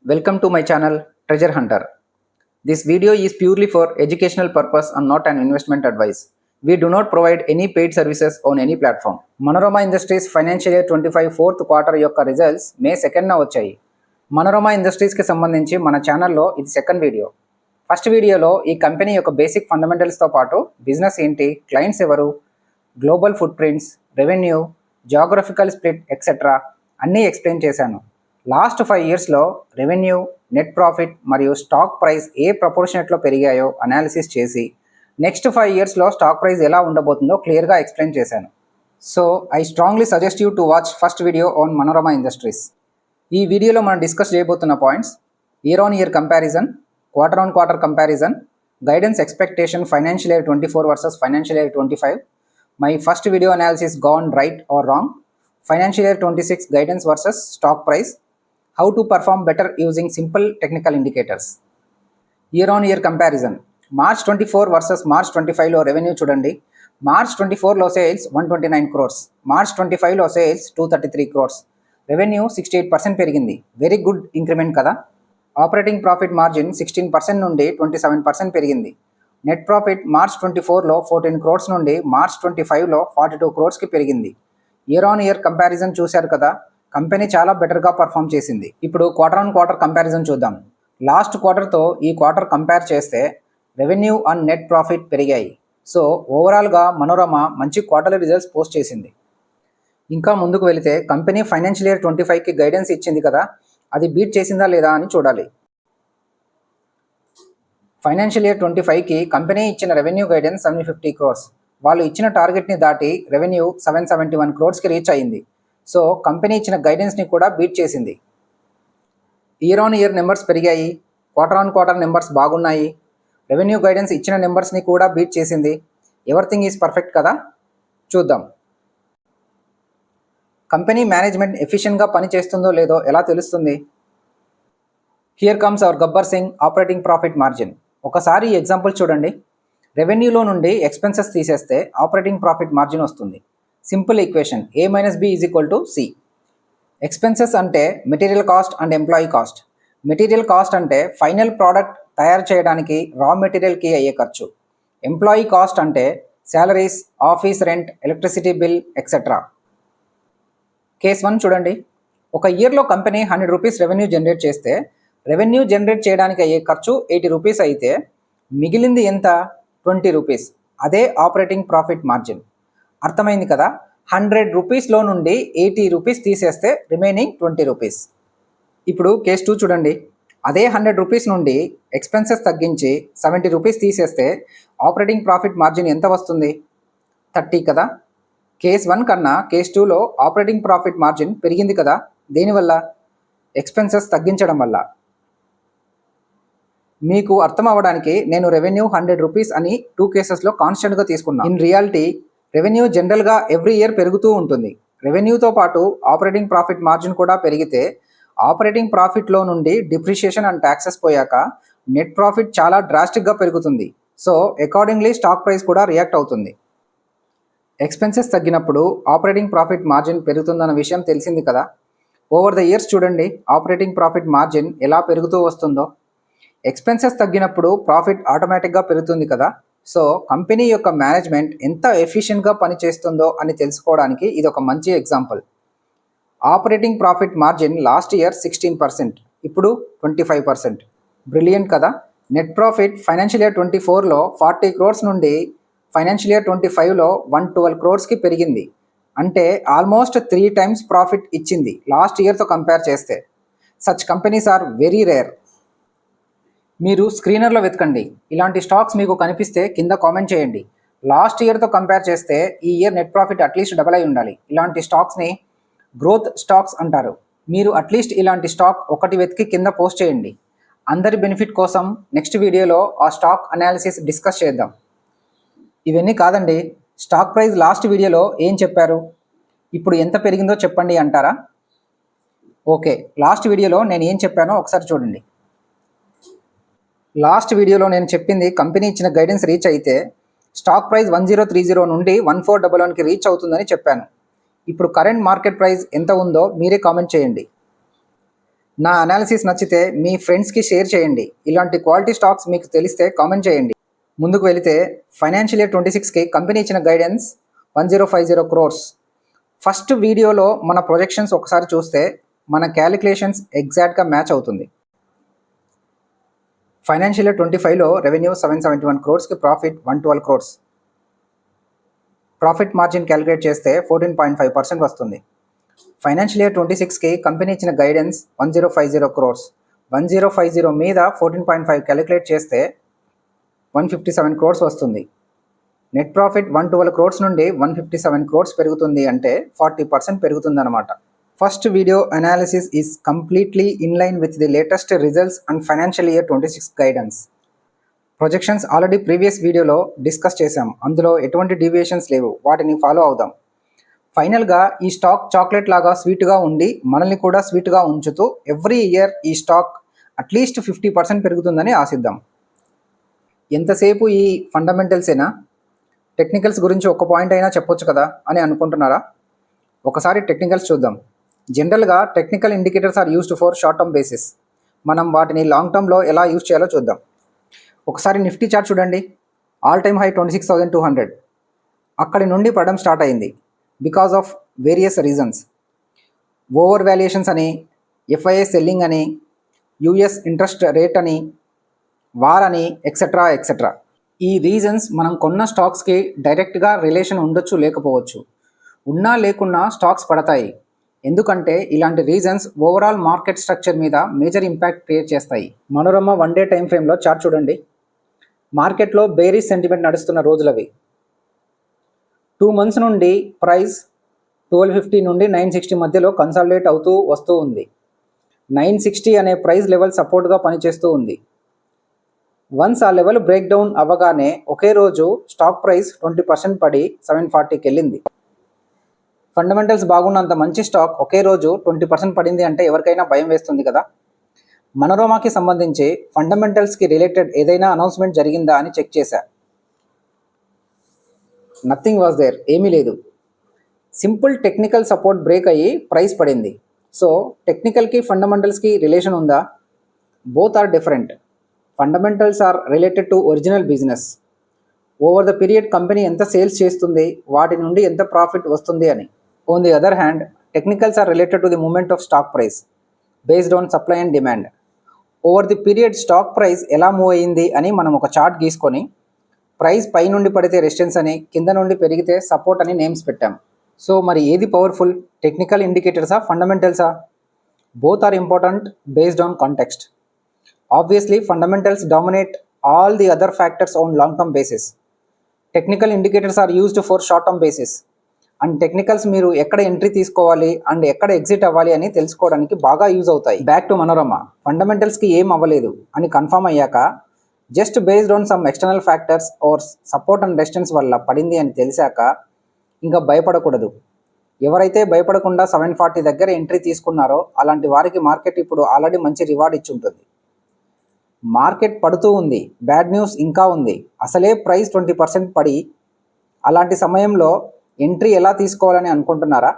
Welcome to my channel Treasure Hunter. This video is purely for educational purpose and not an investment advice. We do not provide any paid services on any platform. Manorama Industries Financial Year 25 fourth quarter యొక్క results మే 2న వచ్చాయి. మనోరమా ఇండస్ట్రీస్కి సంబంధించి మన ఛానల్లో ఇది second video. First వీడియోలో ఈ company యొక్క basic ఫండమెంటల్స్తో పాటు బిజినెస్ ఏంటి, క్లయింట్స్ ఎవరు, global foot prints, revenue, geographical split etcetera అన్నీ ఎక్స్ప్లెయిన్ చేశాను. లాస్ట్ 5 ఇయర్స్లో రెవెన్యూ, నెట్ ప్రాఫిట్ మరియు స్టాక్ ప్రైస్ ఏ ప్రపోర్షనేట్లో పెరిగాయో అనాలిసిస్ చేసి నెక్స్ట్ 5 ఇయర్స్లో స్టాక్ ప్రైస్ ఎలా ఉండబోతుందో క్లియర్గా ఎక్స్ప్లెయిన్ చేశాను. So I strongly suggest you to watch first video on Manorama industries. ఈ వీడియోలో మనం డిస్కస్ చేయబోతున్న points: year on year comparison, quarter on quarter comparison, guidance expectation financial year 24 versus financial year 25, my first video analysis gone right are wrong, financial year 26 guidance versus stock price, how to perform better using simple technical indicators. Year on year comparison, March 24 versus March 25 లో revenue చూడండి. March 24 లో sales 129 crores, March 25 లో sales 233 crores, revenue 68% పెరిగింది. Very good increment కదా. Operating profit margin 16% నుండి 27% పెరిగింది. Net profit March 24లో 14 crores నుండి March 25లో 42 crores పెరిగింది. ఇయర్ ఆన్ ఇయర్ కంపారిజన్ చూశారు కదా, కంపెనీ చాలా బెటర్గా పర్ఫామ్ చేసింది. ఇప్పుడు క్వార్టర్ ఆన్ క్వార్టర్ కంపారిజన్ చూద్దాం. లాస్ట్ క్వార్టర్తో ఈ క్వార్టర్ కంపేర్ చేస్తే రెవెన్యూ అండ్ నెట్ ప్రాఫిట్ పెరిగాయి. సో ఓవరాల్గా మనోరమా మంచి క్వార్టర్లీ రిజల్ట్స్ పోస్ట్ చేసింది. ఇంకా ముందుకు వెళితే కంపెనీ ఫైనాన్షియల్ ఇయర్ 25కి గైడెన్స్ ఇచ్చింది కదా, అది బీట్ చేసిందా లేదా అని చూడాలి. ఫైనాన్షియల్ ఇయర్ 25కి కంపెనీ ఇచ్చిన రెవెన్యూ గైడెన్స్ 750 crores. వాళ్ళు ఇచ్చిన టార్గెట్ని దాటి రెవెన్యూ 771 crores రీచ్ అయింది. సో కంపెనీ ఇచ్చిన గైడెన్స్ని కూడా బీట్ చేసింది. ఇయర్ ఆన్ ఇయర్ నెంబర్స్ పెరిగాయి, క్వార్టర్ ఆన్ క్వార్టర్ నెంబర్స్ బాగున్నాయి, రెవెన్యూ గైడెన్స్ ఇచ్చిన నెంబర్స్ని కూడా బీట్ చేసింది. ఎవ్రీథింగ్ ఈజ్ పర్ఫెక్ట్ కదా. చూద్దాం, కంపెనీ మేనేజ్మెంట్ ఎఫిషియెంట్గా పని చేస్తుందో లేదో ఎలా తెలుస్తుంది. Here comes our Gabbar Singh operating profit margin. ఒకసారి ఈ ఎగ్జాంపుల్ చూడండి. రెవెన్యూలో నుండి ఎక్స్పెన్సెస్ తీసేస్తే ఆపరేటింగ్ ప్రాఫిట్ మార్జిన్ వస్తుంది. Simple equation, A - B = C. Expenses అంటే material cost and employee cost. Material cost అంటే ఫైనల్ ప్రోడక్ట్ తయారు చేయడానికి రా మెటీరియల్కి అయ్యే ఖర్చు. ఎంప్లాయీ కాస్ట్ అంటే salaries, office rent, electricity bill etcetera. Case 1 చూడండి. ఒక ఇయర్లో కంపెనీ 100 రూపీస్ రెవెన్యూ జనరేట్ చేస్తే రెవెన్యూ జనరేట్ చేయడానికి అయ్యే ఖర్చు 80 రూపీస్ అయితే మిగిలింది ఎంత? 20 రూపీస్. అదే ఆపరేటింగ్ ప్రాఫిట్ మార్జిన్. అర్థమైంది కదా. 100 రూపీస్లో నుండి 80 రూపీస్ తీసేస్తే రిమైనింగ్ 20 రూపీస్. ఇప్పుడు కేస్ 2 చూడండి. అదే 100 రూపీస్ నుండి ఎక్స్పెన్సెస్ తగ్గించి 70 రూపీస్ తీసేస్తే ఆపరేటింగ్ ప్రాఫిట్ మార్జిన్ ఎంత వస్తుంది? 30 కదా. కేస్ 1 కన్నా కేస్ 2లో ఆపరేటింగ్ ప్రాఫిట్ మార్జిన్ పెరిగింది కదా. దేనివల్ల? ఎక్స్పెన్సెస్ తగ్గించడం వల్ల. మీకు అర్థం అవ్వడానికి నేను రెవెన్యూ 100 రూపీస్ అని 2 కేసెస్లో కాన్స్టెంట్గా తీసుకున్నాను. ఇన్ రియాలిటీ రెవెన్యూ జనరల్గా ఎవ్రీ ఇయర్ పెరుగుతూ ఉంటుంది. రెవెన్యూతో పాటు ఆపరేటింగ్ ప్రాఫిట్ మార్జిన్ కూడా పెరిగితే ఆపరేటింగ్ ప్రాఫిట్లో నుండి డిప్రిషియేషన్ అండ్ ట్యాక్సెస్ పోయాక నెట్ ప్రాఫిట్ చాలా డ్రాస్టిక్గా పెరుగుతుంది. సో అకార్డింగ్లీ స్టాక్ ప్రైస్ కూడా రియాక్ట్ అవుతుంది. ఎక్స్పెన్సెస్ తగ్గినప్పుడు ఆపరేటింగ్ ప్రాఫిట్ మార్జిన్ పెరుగుతుందన్న విషయం తెలిసింది కదా. ఓవర్ ద ఇయర్స్ చూడండి ఆపరేటింగ్ ప్రాఫిట్ మార్జిన్ ఎలా పెరుగుతూ వస్తుందో. ఎక్స్పెన్సెస్ తగ్గినప్పుడు ప్రాఫిట్ ఆటోమేటిక్గా పెరుగుతుంది కదా. సో కంపెనీ యొక్క మేనేజ్మెంట్ ఎంత ఎఫిషియెంట్గా పనిచేస్తుందో అని తెలుసుకోవడానికి ఇది ఒక మంచి example. Operating profit margin last year 16%, ఇప్పుడు 25%. బ్రిలియంట్ కదా. నెట్ ప్రాఫిట్ ఫైనాన్షియల్ ఇయర్ 24లో 40 crores నుండి ఫైనాన్షియల్ ఇయర్ 25లో 112 crores పెరిగింది. అంటే ఆల్మోస్ట్ 3 times ప్రాఫిట్ ఇచ్చింది లాస్ట్ ఇయర్తో కంపేర్ చేస్తే. Such companies are very rare. మీరు స్క్రీనర్లో వెతకండి. ఇలాంటి స్టాక్స్ మీకు కనిపిస్తే కింద కామెంట్ చేయండి. లాస్ట్ ఇయర్తో కంపేర్ చేస్తే ఈ year net profit at least double అయి ఉండాలి. ఇలాంటి స్టాక్స్ని గ్రోత్ స్టాక్స్ అంటారు. మీరు అట్లీస్ట్ ఇలాంటి స్టాక్ ఒకటి వెతికి కింద పోస్ట్ చేయండి. అందరి బెనిఫిట్ కోసం నెక్స్ట్ వీడియోలో ఆ స్టాక్ అనాలిసిస్ డిస్కస్ చేద్దాం. ఇవన్నీ కాదండి, స్టాక్ ప్రైస్ లాస్ట్ వీడియోలో ఏం చెప్పారు, ఇప్పుడు ఎంత పెరిగిందో చెప్పండి అంటారా? ఓకే, లాస్ట్ వీడియోలో నేను ఏం చెప్పానో ఒకసారి చూడండి. లాస్ట్ వీడియోలో నేను చెప్పింది కంపెనీ ఇచ్చిన గైడెన్స్ రీచ్ అయితే స్టాక్ ప్రైస్ 1030 నుండి 1411కి రీచ్ అవుతుందని చెప్పాను. ఇప్పుడు కరెంట్ మార్కెట్ ప్రైస్ ఎంత ఉందో మీరే కామెంట్ చేయండి. నా అనాలిసిస్ నచ్చితే మీ ఫ్రెండ్స్కి షేర్ చేయండి. ఇలాంటి క్వాలిటీ స్టాక్స్ మీకు తెలిస్తే కామెంట్ చేయండి. ముందుకు వెళితే ఫైనాన్షియల్ ఇయర్ 26కి కంపెనీ ఇచ్చిన గైడెన్స్ 1050 crores. ఫస్ట్ వీడియోలో మన ప్రొజెక్షన్స్ ఒకసారి చూస్తే మన క్యాలిక్యులేషన్స్ ఎగ్జాక్ట్గా మ్యాచ్ అవుతుంది. ఫైనాన్షియల్ ఇయర్ 25లో revenue 771 crores, profit 112 crores. Profit margin calculate చేస్తే 14.5% వస్తుంది. ఫైనాన్షియల్ ఇయర్ 26కి కంపెనీ ఇచ్చిన గైడెన్స్ 1050 crores. 1050 మీద 14.5 క్యాలిక్యులేట్ చేస్తే 157 crores వస్తుంది. నెట్ ప్రాఫిట్ 112 crores నుండి 157 crores పెరుగుతుంది అంటే 40% పెరుగుతుంది అనమాట. First video analysis is completely in line with the latest results and financial year 26 guidance. Projections already previous వీడియోలో డిస్కస్ చేశాం. అందులో ఎటువంటి డీవియేషన్స్ లేవు, వాటిని ఫాలో అవుదాం. ఫైనల్గా ఈ స్టాక్ చాక్లెట్ లాగా స్వీట్గా ఉండి మనల్ని కూడా స్వీట్గా ఉంచుతూ ఎవ్రీ ఇయర్ ఈ స్టాక్ అట్లీస్ట్ 50% పెరుగుతుందని ఆశిద్దాం. ఎంతసేపు ఈ ఫండమెంటల్సేనా, టెక్నికల్స్ గురించి ఒక పాయింట్ అయినా చెప్పొచ్చు కదా అని అనుకుంటున్నారా? ఒకసారి టెక్నికల్స్ చూద్దాం. జనరల్గా technical indicators are used for short term basis. మనం వాటిని లాంగ్ టర్మ్లో ఎలా యూజ్ చేయాలో చూద్దాం. ఒకసారి నిఫ్టీ చార్ట్ చూడండి. All time high 26,200. అక్కడి నుండి పడడం స్టార్ట్ అయింది because of various reasons. Over valuations అని, ఎఫ్ఐఐ సెల్లింగ్ అని, యూఎస్ ఇంట్రెస్ట్ రేట్ అని, వార్ అని, ఎక్సెట్రా ఎక్సెట్రా. ఈ రీజన్స్ మనం కొన్న స్టాక్స్కి డైరెక్ట్గా రిలేషన్ ఉండొచ్చు, లేకపోవచ్చు. ఉన్నా లేకున్నా స్టాక్స్ పడతాయి. ఎందుకంటే ఇలాంటి రీజన్స్ ఓవరాల్ మార్కెట్ స్ట్రక్చర్ మీద మేజర్ ఇంపాక్ట్ క్రియేట్ చేస్తాయి. మనోరమ 1 day టైం ఫ్రేమ్లో చార్ట్ చూడండి. మార్కెట్లో బేరిష్ సెంటిమెంట్ నడుస్తున్న రోజులవి. 2 months నుండి ప్రైస్ 1250 నుండి 960 మధ్యలో కన్సాలిడేట్ అవుతూ వస్తూ ఉంది. 960 అనే ప్రైస్ లెవెల్ సపోర్ట్గా పనిచేస్తూ ఉంది. వన్స్ ఆ లెవెల్ బ్రేక్ డౌన్ అవ్వగానే ఒకే రోజు స్టాక్ ప్రైస్ 20% పడి 740కి వెళ్ళింది. ఫండమెంటల్స్ బాగున్నంత మంచి స్టాక్ ఒకే రోజు 20% పడింది అంటే ఎవరికైనా భయం వేస్తుంది కదా. మనోరమాకి సంబంధించి ఫండమెంటల్స్కి రిలేటెడ్ ఏదైనా అనౌన్స్మెంట్ జరిగిందా అని చెక్ చేశా. నథింగ్ వాజ్ దేర్, ఏమీ లేదు. సింపుల్ టెక్నికల్ సపోర్ట్ బ్రేక్ అయ్యి ప్రైస్ పడింది. సో టెక్నికల్కి ఫండమెంటల్స్కి రిలేషన్ ఉందా? Both are different. Fundamentals are related to original business. Over the period company ఎంత సేల్స్ చేస్తుంది, వాటి నుండి ఎంత ప్రాఫిట్ వస్తుంది అని. On the other hand technicals are related to the movement of stock price based on supply and demand. Over the period stock price ఎలా move అయ్యింది అని మనం ఒక చార్ట్ గీసుకొని ప్రైస్ పై నుండి పడితే రెసిస్టెన్స్ అని, కింద నుండి పెరిగితే సపోర్ట్ అని నేమ్స్ పెట్టాం. సో మరి ఏది పవర్ఫుల్, టెక్నికల్ ఇండికేటర్సా, ఫండమెంటల్సా? Both are important based on context. Obviously fundamentals dominate all the other factors on long term basis. Technical indicators are used for short term basis. And technicals మీరు ఎక్కడ entry తీసుకోవాలి and ఎక్కడ exit అవ్వాలి అని తెలుసుకోవడానికి బాగా యూజ్ అవుతాయి. Back to Manorama. ఫండమెంటల్స్కి ఏం అవ్వలేదు అని కన్ఫర్మ్ అయ్యాక just based on some external factors or support and resistance వల్ల పడింది అని తెలిసాక ఇంకా భయపడకూడదు. ఎవరైతే భయపడకుండా 740 దగ్గర ఎంట్రీ తీసుకున్నారో అలాంటి వారికి మార్కెట్ ఇప్పుడు ఆల్రెడీ మంచి రివార్డ్ ఇచ్చి ఉంటుంది. మార్కెట్ పడుతూ ఉంది, బ్యాడ్ న్యూస్ ఇంకా ఉంది. అసలే ప్రైస్ 20% పడి అలాంటి సమయంలో ఎంట్రీ ఎలా తీసుకోవాలని అనుకుంటున్నారా?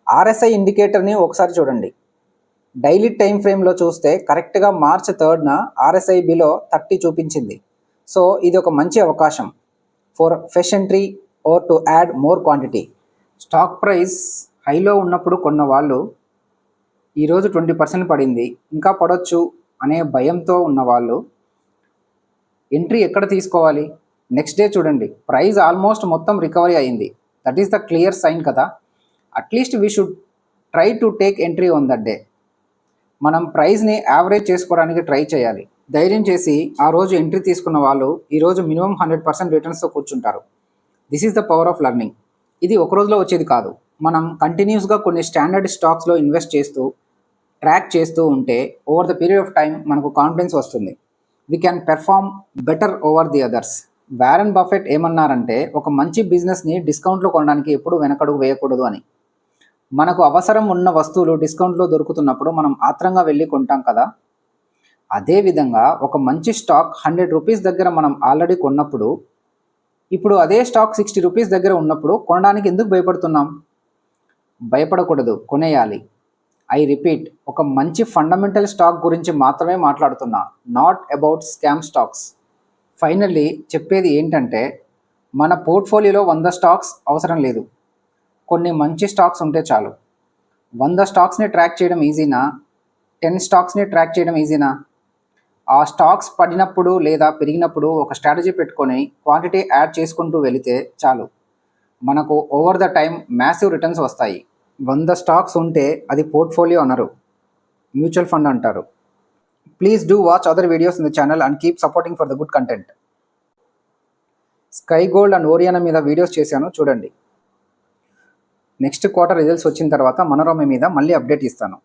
ఆర్ఎస్ఐ ఇండికేటర్ని ఒకసారి చూడండి. డైలీ టైం ఫ్రేమ్లో చూస్తే కరెక్ట్గా March 3rd ఆర్ఎస్ఐ బిలో 30 చూపించింది. సో ఇది ఒక మంచి అవకాశం for fresh entry or to add more quantity. Stock price హైలో ఉన్నప్పుడు కొన్న వాళ్ళు ఈరోజు 20% పడింది, ఇంకా పడవచ్చు అనే భయంతో ఉన్నవాళ్ళు ఎంట్రీ ఎక్కడ తీసుకోవాలి? నెక్స్ట్ డే చూడండి, ప్రైస్ ఆల్మోస్ట్ మొత్తం రికవరీ అయింది. That is the clear sign కదా. At least we should try to take entry on that day. మనం ప్రైస్ని యావరేజ్ చేసుకోవడానికి ట్రై చేయాలి. ధైర్యం చేసి ఆ రోజు ఎంట్రీ తీసుకున్న వాళ్ళు ఈరోజు మినిమం 100% రిటర్న్స్తో కూర్చుంటారు. This is the power of learning. ఇది ఒక రోజులో వచ్చేది కాదు. మనం కంటిన్యూస్గా కొన్ని స్టాండర్డ్ స్టాక్స్లో ఇన్వెస్ట్ చేస్తూ ట్రాక్ చేస్తూ ఉంటే over the period of time మనకు కాన్ఫిడెన్స్ వస్తుంది. We can perform better over the others. Warren Buffett ఏమన్నారంటే ఒక మంచి బిజినెస్ని డిస్కౌంట్లో కొనడానికి ఎప్పుడూ వెనకడుగు వేయకూడదు అని. మనకు అవసరం ఉన్న వస్తువులు డిస్కౌంట్లో దొరుకుతున్నప్పుడు మనం ఆత్రంగా వెళ్ళి కొంటాం కదా. అదేవిధంగా ఒక మంచి స్టాక్ 100 రూపీస్ దగ్గర మనం ఆల్రెడీ కొన్నప్పుడు ఇప్పుడు అదే స్టాక్ 60 రూపీస్ దగ్గర ఉన్నప్పుడు కొనడానికి ఎందుకు భయపడుతున్నాం? భయపడకూడదు, కొనేయాలి. ఐ రిపీట్, ఒక మంచి ఫండమెంటల్ స్టాక్ గురించి మాత్రమే మాట్లాడుతున్నా, not about scam stocks. Finally చెప్పేది ఏంటంటే, మన పోర్ట్ఫోలియోలో 100 స్టాక్స్ అవసరం లేదు. కొన్ని మంచి స్టాక్స్ ఉంటే చాలు. 100 స్టాక్స్ని ట్రాక్ చేయడం ఈజీనా, 10 స్టాక్స్ని ట్రాక్ చేయడం ఈజీనా? ఆ స్టాక్స్ పడినప్పుడు లేదా పెరిగినప్పుడు ఒక స్ట్రాటజీ పెట్టుకొని క్వాంటిటీ యాడ్ చేసుకుంటూ వెళితే చాలు, మనకు over the time massive returns వస్తాయి. 100 స్టాక్స్ ఉంటే అది పోర్ట్ఫోలియో అనరు, మ్యూచువల్ ఫండ్ అంటారు. Please do watch other videos in the channel and keep supporting for the good content. Sky gold and Oriana మీద వీడియోస్ చేశాను, చూడండి. నెక్స్ట్ క్వార్టర్ రిజల్ట్స్ వచ్చిన తర్వాత మనోరమ మీద మళ్ళీ అప్డేట్ ఇస్తాను.